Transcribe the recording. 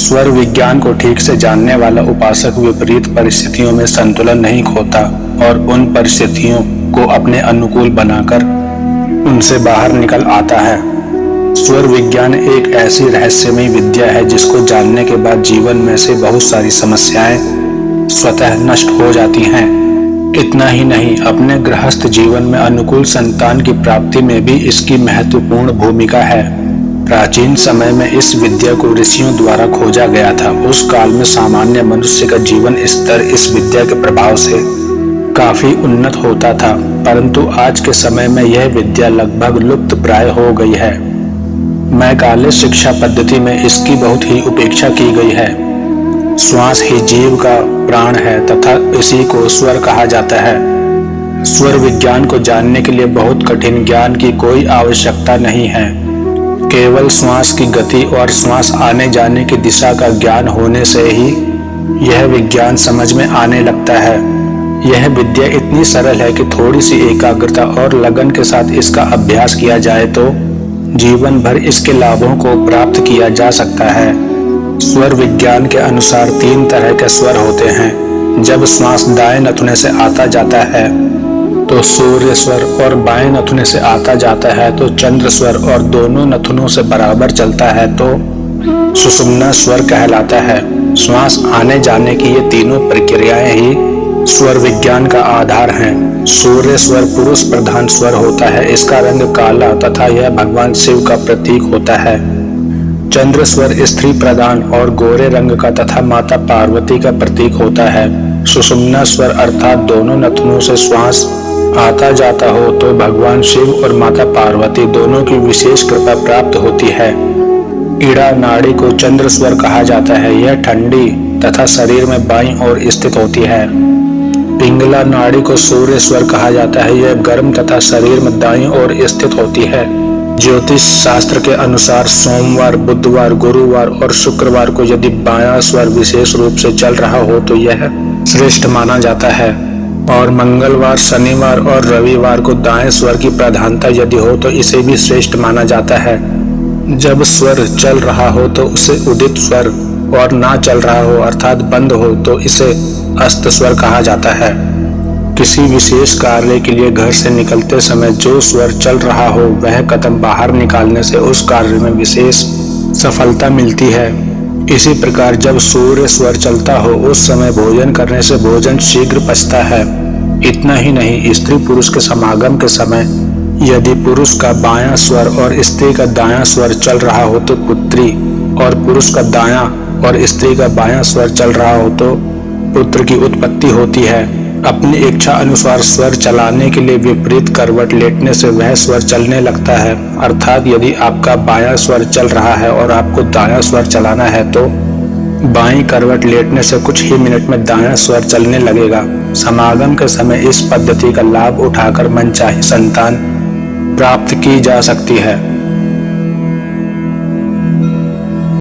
स्वर विज्ञान को ठीक से जानने वाला उपासक विपरीत परिस्थितियों में संतुलन नहीं खोता और उन परिस्थितियों को अपने अनुकूल बनाकर उनसे बाहर निकल आता है। स्वर विज्ञान एक ऐसी रहस्यमयी विद्या है जिसको जानने के बाद जीवन में से बहुत सारी समस्याएं स्वतः नष्ट हो जाती हैं। इतना ही नहीं, अपने गृहस्थ जीवन में अनुकूल संतान की प्राप्ति में भी इसकी महत्वपूर्ण भूमिका है। प्राचीन समय में इस विद्या को ऋषियों द्वारा खोजा गया था। उस काल में सामान्य मनुष्य का जीवन स्तर इस विद्या के प्रभाव से काफी उन्नत होता था, परंतु आज के समय में यह विद्या लगभग लुप्त प्राय हो गई है। मैकाले शिक्षा पद्धति में इसकी बहुत ही उपेक्षा की गई है। श्वास ही जीव का प्राण है तथा इसी को स्वर कहा जाता है। स्वर विज्ञान को जानने के लिए बहुत कठिन ज्ञान की कोई आवश्यकता नहीं है। केवल श्वास की गति और श्वास आने जाने की दिशा का ज्ञान होने से ही यह विज्ञान समझ में आने लगता है। यह विद्या इतनी सरल है कि थोड़ी सी एकाग्रता और लगन के साथ इसका अभ्यास किया जाए तो जीवन भर इसके लाभों को प्राप्त किया जा सकता है। स्वर विज्ञान के अनुसार 3 तरह के स्वर होते हैं। जब श्वास दाएं नथुने से आता जाता है तो सूर्य स्वर और बाएं नथुने से आता जाता है तो चंद्र स्वर और दोनों नथुनों से बराबर चलता है तो सुषुम्ना स्वर कहलाता है। श्वास आने जाने की ये तीनों प्रक्रियाएं ही स्वर विज्ञान का आधार हैं। सूर्य स्वर पुरुष प्रधान स्वर होता है। इसका रंग काला तथा यह भगवान शिव का प्रतीक होता है। चंद्र स्वर स्त्री प्रधान और गोरे रंग का तथा माता पार्वती का प्रतीक होता है। सुषुम्ना स्वर अर्थात दोनों नथुनों से श्वास आता जाता हो तो भगवान शिव और माता पार्वती दोनों की विशेष कृपा प्राप्त होती है। ईड़ा नाड़ी को चंद्र स्वर कहा जाता है। यह ठंडी तथा शरीर में बाईं ओर स्थित होती है। पिंगला नाड़ी को सूर्य स्वर कहा जाता है। यह गर्म तथा शरीर में दाईं ओर स्थित होती है। ज्योतिष शास्त्र के अनुसार सोमवार, बुधवार, गुरुवार और शुक्रवार को यदि बायां स्वर विशेष रूप से चल रहा हो तो यह श्रेष्ठ माना जाता है और मंगलवार, शनिवार और रविवार को दाएं स्वर की प्रधानता यदि हो तो इसे भी श्रेष्ठ माना जाता है। जब स्वर चल रहा हो तो उसे उदित स्वर और ना चल रहा हो अर्थात बंद हो तो इसे अस्त स्वर कहा जाता है। किसी विशेष कार्य के लिए घर से निकलते समय जो स्वर चल रहा हो वह कदम बाहर निकालने से उस कार्य में विशेष सफलता मिलती है। इसी प्रकार जब सूर्य स्वर चलता हो उस समय भोजन करने से भोजन शीघ्र पचता है। इतना ही नहीं, स्त्री पुरुष के समागम के समय यदि पुरुष का बायां स्वर और स्त्री का दायां स्वर चल रहा हो तो पुत्री, और पुरुष का दायां और स्त्री का बायां स्वर चल रहा हो तो पुत्र की उत्पत्ति होती है। अपनी इच्छा अनुसार स्वर चलाने के लिए विपरीत करवट लेटने से वह स्वर चलने लगता है। अर्थात यदि आपका बायां स्वर चल रहा है और आपको दायां स्वर चलाना है तो बाईं करवट लेटने से कुछ ही मिनट में दायां स्वर चलने लगेगा। समागम के समय इस पद्धति का लाभ उठाकर मनचाही संतान प्राप्त की जा सकती है।